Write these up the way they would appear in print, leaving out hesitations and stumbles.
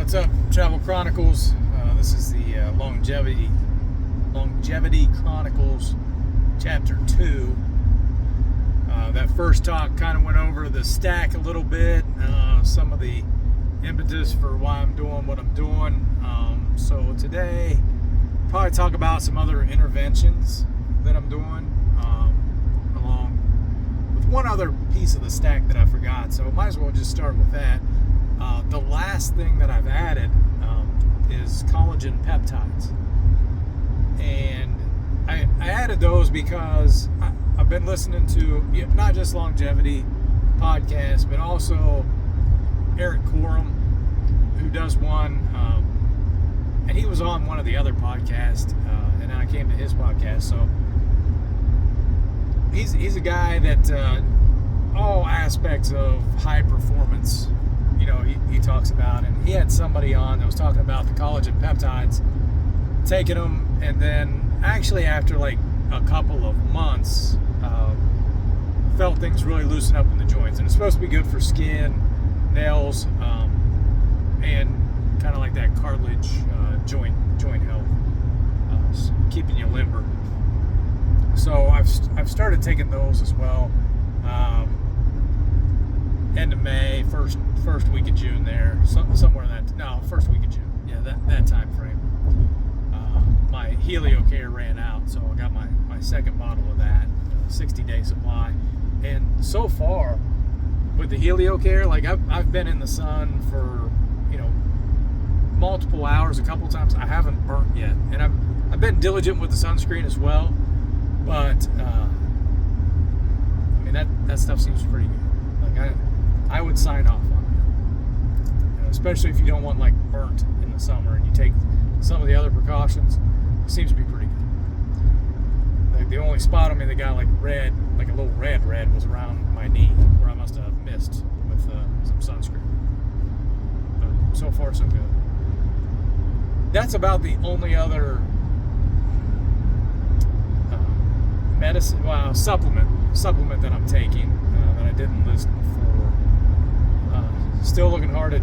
What's up, Travel Chronicles? This is the Longevity Chronicles Chapter 2. That first talk kind of went over the stack a little bit, some of the impetus for why I'm doing what I'm doing. So today, probably talk about some other interventions that I'm doing, along with one other piece of the stack that I forgot. So might as well just start with that. The last thing that I've added is collagen peptides. And I added those because I've been listening to not just longevity podcasts, but also Eric Corum, who does one, and he was on one of the other podcasts, and I came to his podcast. So he's a guy that all aspects of high performance, he talks about, and he had somebody on that was talking about the collagen peptides, taking them, and then actually after like a couple of months, felt things really loosen up in the joints, and it's supposed to be good for skin, nails, and kind of like that cartilage, joint health, keeping you limber. So I've started taking those as well. End of May, first week of June there, somewhere in that, first week of June, that time frame. My HelioCare ran out, so I got my second bottle of that, 60-day supply. And so far, with the HelioCare, like I've been in the sun for, multiple hours, a couple times. I haven't burnt yet, and I've been diligent with the sunscreen as well, but that stuff seems pretty good. Like I would sign off on that, especially if you don't want like burnt in the summer and you take some of the other precautions. It seems to be pretty good. Like the only spot on me that got like red, like a little red was around my knee, where I must have missed with some sunscreen. But so far so good. That's about the only other supplement that I'm taking that I didn't list before. Still looking hard at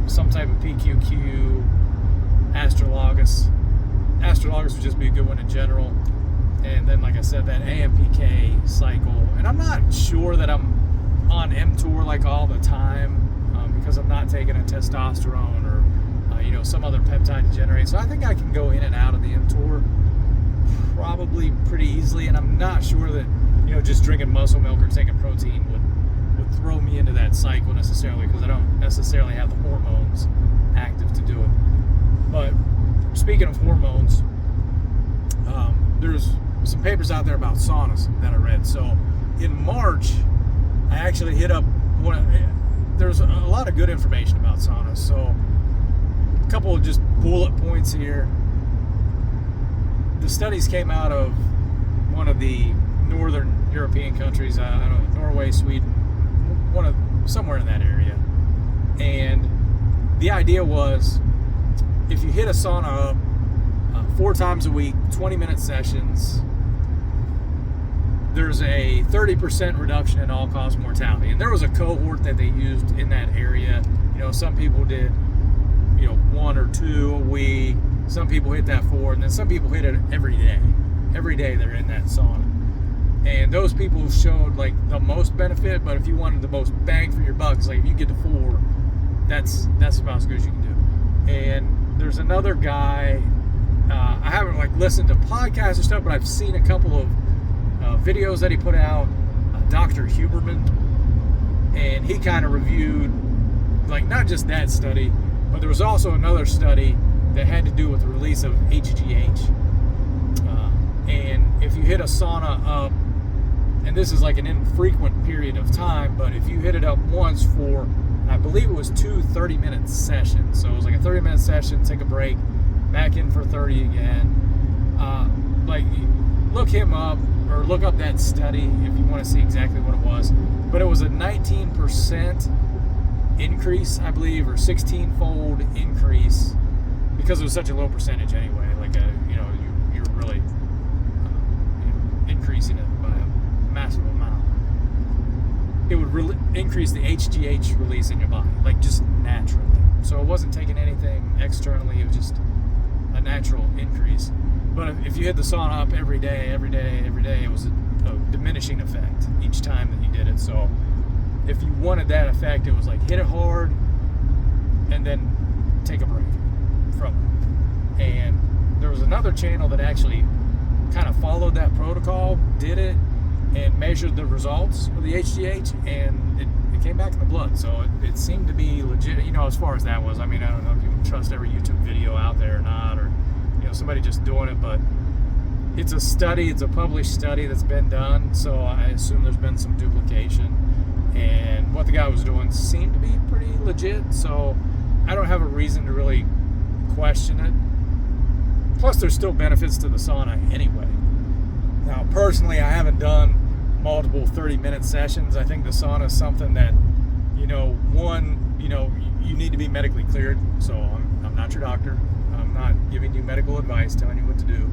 some type of PQQ, Astrologus. Astrologus would just be a good one in general. And then, like I said, that AMPK cycle. And I'm not sure that I'm on mTOR like all the time, because I'm not taking a testosterone or some other peptide to generate. So I think I can go in and out of the mTOR probably pretty easily. And I'm not sure that just drinking muscle milk or taking protein would throw me into that cycle necessarily, because I don't necessarily have the hormones active to do it. But speaking of hormones, there's some papers out there about saunas that I read. So in March, I actually hit up there's a lot of good information about saunas. So a couple of just bullet points here. The studies came out of one of the northern European countries, I don't know, Norway, Sweden, somewhere in that area. And the idea was, if you hit a sauna up 4 times a week, 20-minute sessions, there's a 30% reduction in all-cause mortality. And there was a cohort that they used in that area. Some people did 1 or 2 a week. Some people hit that 4, and then some people hit it every day. Every day they're in that sauna. And those people showed like the most benefit, but if you wanted the most bang for your buck, it's like if you get to 4, that's about as good as you can do. And there's another guy, I haven't like listened to podcasts or stuff, but I've seen a couple of videos that he put out, Dr. Huberman, and he kind of reviewed like not just that study, but there was also another study that had to do with the release of HGH. And if you hit a sauna up, and this is like an infrequent period of time, but if you hit it up once for, I believe it was 2 30-minute sessions. So it was like a 30-minute session, take a break, back in for 30 again. Look him up, or look up that study if you want to see exactly what it was. But it was a 19% increase, I believe, or 16-fold increase, because it was such a low percentage anyway. Like you're really increasing it by a massive amount. It would increase the HGH release in your body, like just naturally. So it wasn't taking anything externally. It was just a natural increase. But if you hit the sauna up every day, it was a diminishing effect each time that you did it. So if you wanted that effect, it was like hit it hard and then take a break from it. And there was another channel that actually kind of followed that protocol, did it, and measured the results of the HGH, and it came back in the blood. So it seemed to be legit, as far as that was. I mean, I don't know if you can trust every YouTube video out there or not, or somebody just doing it, but it's a study, it's a published study that's been done, so I assume there's been some duplication, and what the guy was doing seemed to be pretty legit, so I don't have a reason to really question it. Plus, there's still benefits to the sauna anyway. Now, personally, I haven't done multiple 30-minute sessions. I think the sauna is something that, you need to be medically cleared, so I'm not your doctor. I'm not giving you medical advice, telling you what to do.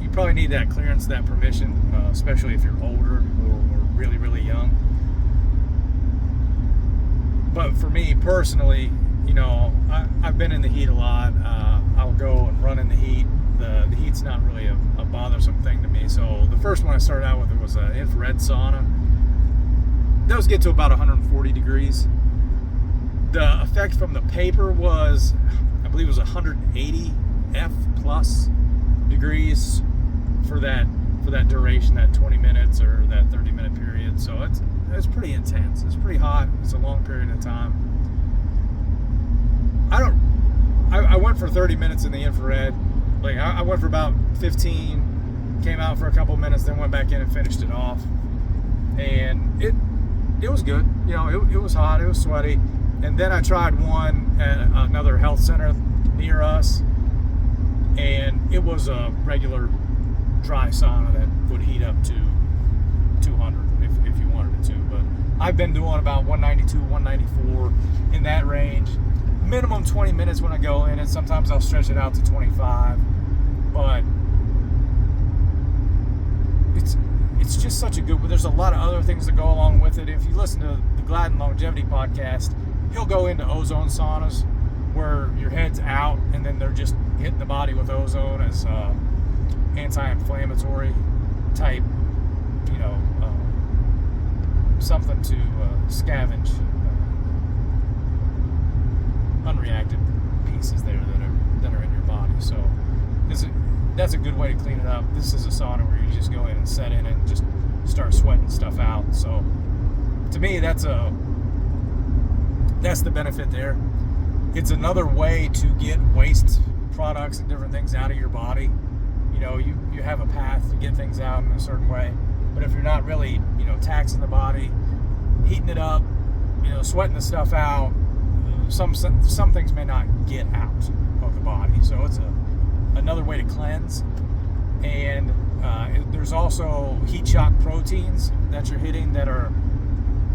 You probably need that clearance, that permission, especially if you're older or really, really young. But for me personally, I've been in the heat a lot. I'll go and run in the heat. The heat's not really a bothersome thing to me. So the first one I started out with was an infrared sauna. Those get to about 140 degrees. The effect from the paper was, I believe it was 180 F plus degrees for that duration, that 20 minutes or that 30-minute period. So it's pretty intense. It's pretty hot. It's a long period of time. I went for 30 minutes in the infrared. Like I went for about 15, came out for a couple minutes, then went back in and finished it off. And it was good. It was hot. It was sweaty. And then I tried one at another health center near us, and it was a regular dry sauna that would heat up to 200 if you wanted it to. But I've been doing about 192, 194 in that range. Minimum 20 minutes when I go in, and sometimes I'll stretch it out to 25. But it's just such a good. There's a lot of other things that go along with it. If you listen to the Gladden Longevity podcast, he'll go into ozone saunas where your head's out and then they're just hitting the body with ozone as anti-inflammatory type, something to scavenge unreacted pieces there that are in your body. So that's a good way to clean it up. This is a sauna where you just go in and set in and just start sweating stuff out. So to me, that's the benefit there. It's another way to get waste products and different things out of your body. You have a path to get things out in a certain way. But if you're not really, taxing the body, heating it up, sweating the stuff out, some things may not get out of the body. So it's another way to cleanse. And there's also heat shock proteins that you're hitting that are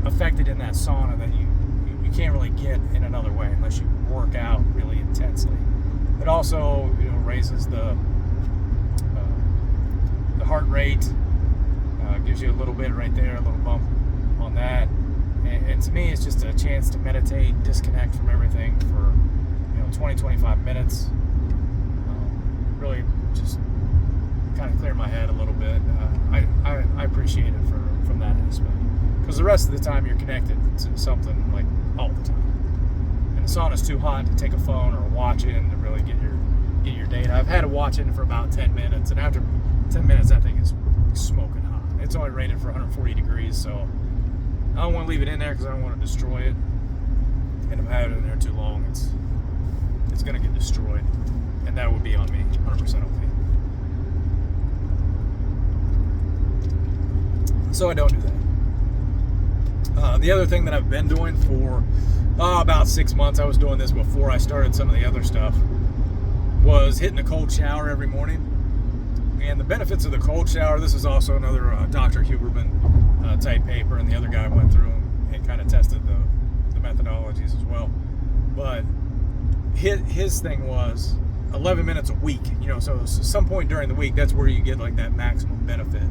affected in that sauna that you can't really get in another way unless you work out really intensely. It also raises the heart rate, gives you a little bit right there, a little bump on that. And to me, it's just a chance to meditate, disconnect from everything for 20-25 minutes. Really just kind of clear my head a little bit. I appreciate it from that aspect, because the rest of the time you're connected to something like all the time, and the sauna's too hot to take a phone or a watch in to really get your data. I've had a watch in for about 10 minutes, and after 10 minutes that thing is smoking hot. It's only rated for 140 degrees, so I don't want to leave it in there because I don't want to destroy it. And if I have it in there too long, it's going to get destroyed, and that would be on me, 100% on me. So I don't do that. The other thing that I've been doing for about 6 months, I was doing this before I started some of the other stuff, was hitting a cold shower every morning. And the benefits of the cold shower, this is also another Dr. Huberman type paper, and the other guy went through and kind of tested the methodologies as well. But his thing was 11 minutes a week, so some point during the week, that's where you get like that maximum benefit.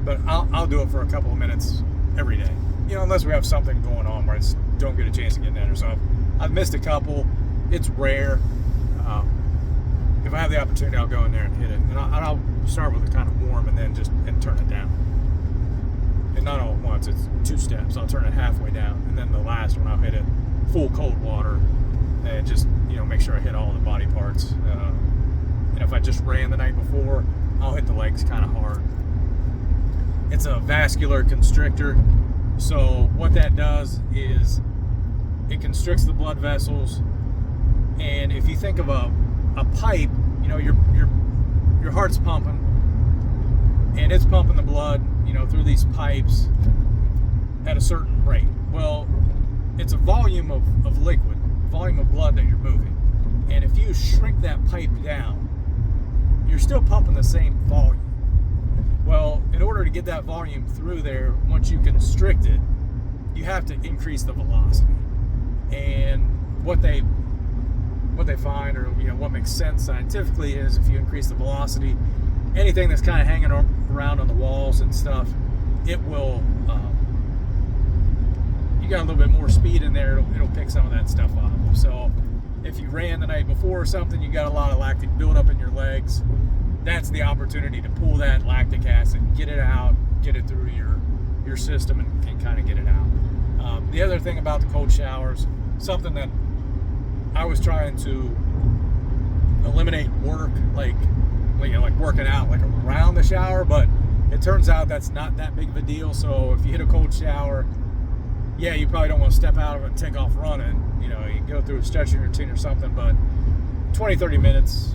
But I'll do it for a couple of minutes every day, unless we have something going on where it's don't get a chance to get in there. So I've missed a couple. It's rare. If I have the opportunity, I'll go in there and hit it. And I'll start with it kind of warm and then and turn it down. And not all at once, it's 2 steps. I'll turn it halfway down, and then the last one I'll hit it full cold water and just, make sure I hit all the body parts. And if I just ran the night before, I'll hit the legs kind of hard. It's a vascular constrictor. So what that does is it constricts the blood vessels. And if you think of a pipe, your heart's pumping, and it's pumping the blood, through these pipes at a certain rate. Well, it's a volume of liquid, volume of blood that you're moving. And if you shrink that pipe down, you're still pumping the same volume. Well, in order to get that volume through there, once you constrict it, you have to increase the velocity. And what they find, or what makes sense scientifically, is if you increase the velocity, anything that's kind of hanging around on the walls and stuff, it will, you got a little bit more speed in there, it'll pick some of that stuff up. So if you ran the night before or something, you got a lot of lactic buildup in your legs, that's the opportunity to pull that lactic acid, get it out, get it through your system, and kind of get it out. The other thing about the cold showers, something that I was trying to eliminate work, like working out like around the shower, but it turns out that's not that big of a deal. So if you hit a cold shower, yeah, you probably don't want to step out of it and take off running. You go through a stretching routine or something, but 20-30 minutes,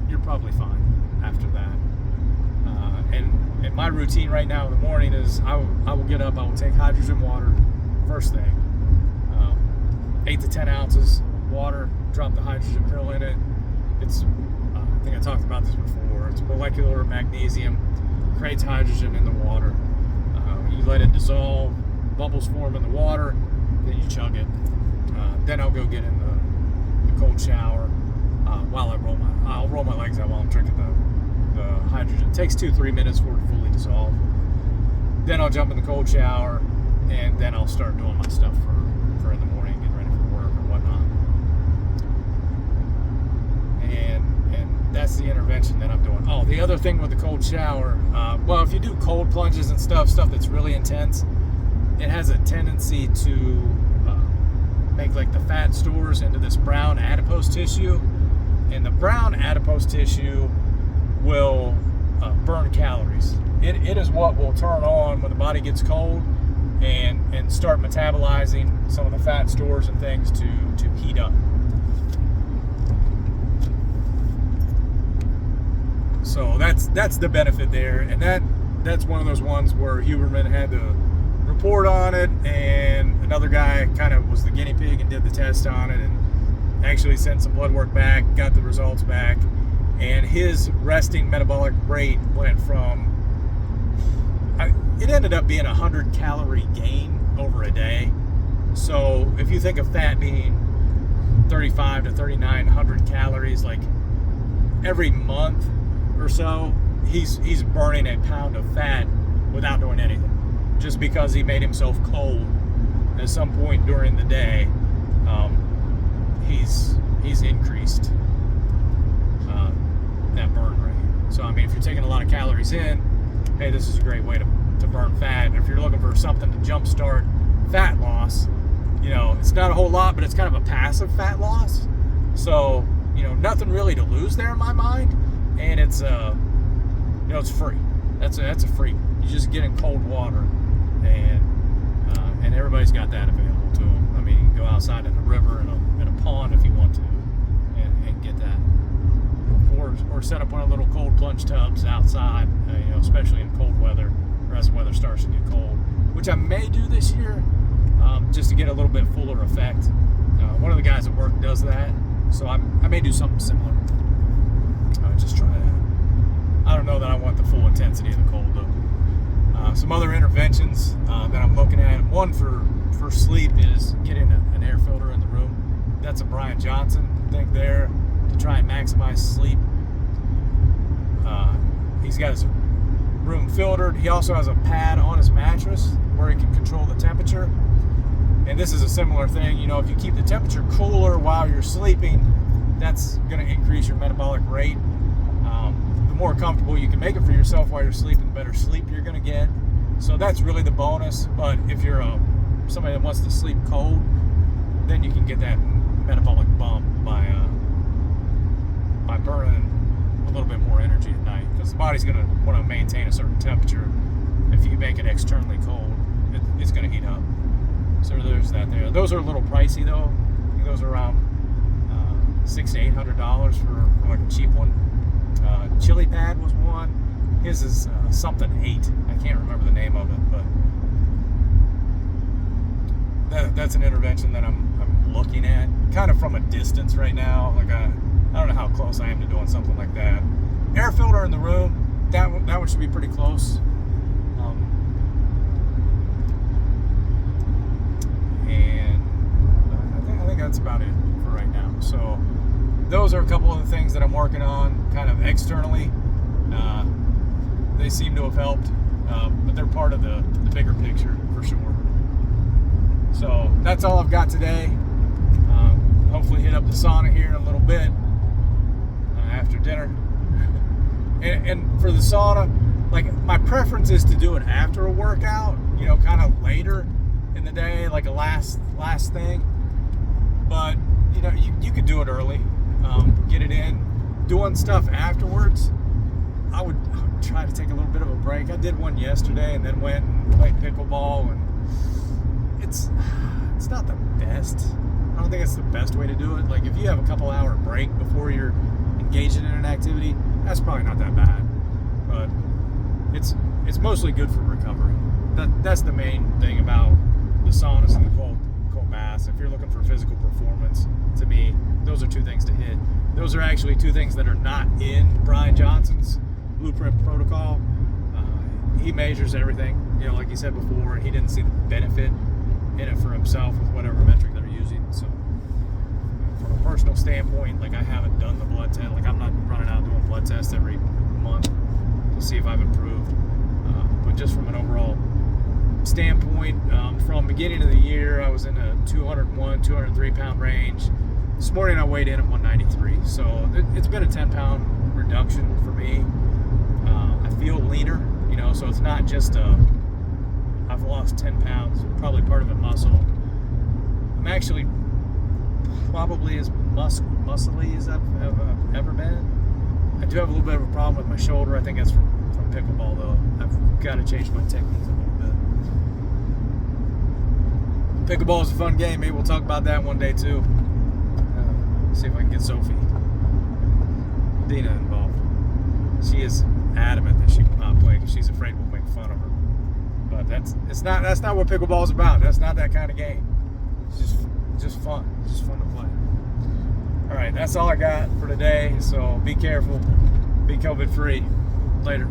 you're probably fine after that. And my routine right now in the morning is I will get up, I will take hydrogen water first thing, 8 to 10 ounces water, drop the hydrogen pill in it. It's I think I talked about this before. It's molecular magnesium, creates hydrogen in the water. You let it dissolve, bubbles form in the water, then you chug it. Then I'll go get in the cold shower while I'll roll my legs out while I'm drinking the hydrogen. It takes 2-3 minutes for it to fully dissolve. Then I'll jump in the cold shower, and then I'll start doing my stuff for in the morning, getting ready for work or whatnot. And that's the intervention that I'm doing. Oh, the other thing with the cold shower, well, if you do cold plunges and stuff that's really intense, it has a tendency to make like the fat stores into this brown adipose tissue, and the brown adipose tissue will burn calories. It is what will turn on when the body gets cold and start metabolizing some of the fat stores and things to heat up. So that's the benefit there, and that's one of those ones where Huberman had to report on it, and another guy kind of was the guinea pig and did the test on it, and actually sent some blood work back, got the results back, and his resting metabolic rate went from, it ended up being 100 calorie gain over a day. So if you think of fat being 35 to 3,900 calories, like every month or so, he's burning a pound of fat without doing anything, just because he made himself cold at some point during the day. He's increased that burn rate. So I mean, if you're taking a lot of calories in, hey, this is a great way to burn fat. And if you're looking for something to jumpstart fat loss, it's not a whole lot, but it's kind of a passive fat loss. So nothing really to lose there in my mind, and it's it's free. That's a free. You just get in cold water, and everybody's got that available to them. I mean, you can go outside in a river in a pond if you want to, and get that, or set up one of the little cold plunge tubs outside. Especially in cold weather, or as the weather starts to get cold, which I may do this year, just to get a little bit fuller effect. One of the guys at work does that, so I may do something similar. Just try that. I don't know that I want the full intensity of the cold though. Some other interventions that I'm looking at. One for sleep is getting an air filter in the room. That's a Brian Johnson thing there to try and maximize sleep. He's got his room filtered. He also has a pad on his mattress where he can control the temperature. And this is a similar thing. You know, if you keep the temperature cooler while you're sleeping, that's going to increase your metabolic rate. The more comfortable you can make it for yourself while you're sleeping, the better sleep you're going to get. So that's really the bonus. But if you're somebody that wants to sleep cold, then you can get that metabolic bump by burning a little bit more energy at night, because the body's going to want to maintain a certain temperature. If you make it externally cold, it's going to heat up. So there's that there. Those are a little pricey though. I think those are around $600 to $800 for like a cheap one. Chili Pad was one. His is something 8. I can't remember the name of it, but that's an intervention that I'm looking at, kind of from a distance right now. Like I don't know how close I am to doing something like that. Air filter in the room, that one should be pretty close. And I think that's about it for right now. So those are a couple of the things that I'm working on, kind of externally. They seem to have helped, but they're part of the bigger picture for sure. So that's all I've got today. Hopefully hit up the sauna here in a little bit after dinner. And for the sauna, like, my preference is to do it after a workout, you know, kind of later in the day, like a last thing. But you know, you could do it early, get it in. Doing stuff afterwards, I would try to take a little bit of a break. I did one yesterday and then went and played pickleball, and it's not the best. I don't think it's the best way to do it. Like, if you have a couple hour break before you're engaging in an activity, that's probably not that bad. But it's mostly good for recovery. That's the main thing about the saunas and the cold baths. If you're looking for physical performance, to me, those are two things to hit. Those are actually two things that are not in Brian Johnson's blueprint protocol. He measures everything. You know, like he said before, he didn't see the benefit in it for himself with whatever metric they're using. So from a personal standpoint, like, I haven't done the blood test. Like, I'm not running out doing blood tests every month to see if I've improved. But just from an overall standpoint, from beginning of the year, I was in a 201, 203 pound range. This morning I weighed in at 193. So it's been a 10-pound reduction for me. I feel leaner, you know, so it's not just I've lost 10 pounds, probably part of it muscle. I'm actually probably as muscly as I've ever been. I do have a little bit of a problem with my shoulder. I think that's from pickleball, though. I've got to change my techniques a little bit. Pickleball is a fun game. Maybe we'll talk about that one day too. See if I can get Sophie Dina involved. She is adamant that she will not play because she's afraid we'll make fun of her. But that's not what pickleball is about. That's not that kind of game. It's just fun. It's just fun to play. All right, that's all I got for today. So be careful. Be COVID free. Later.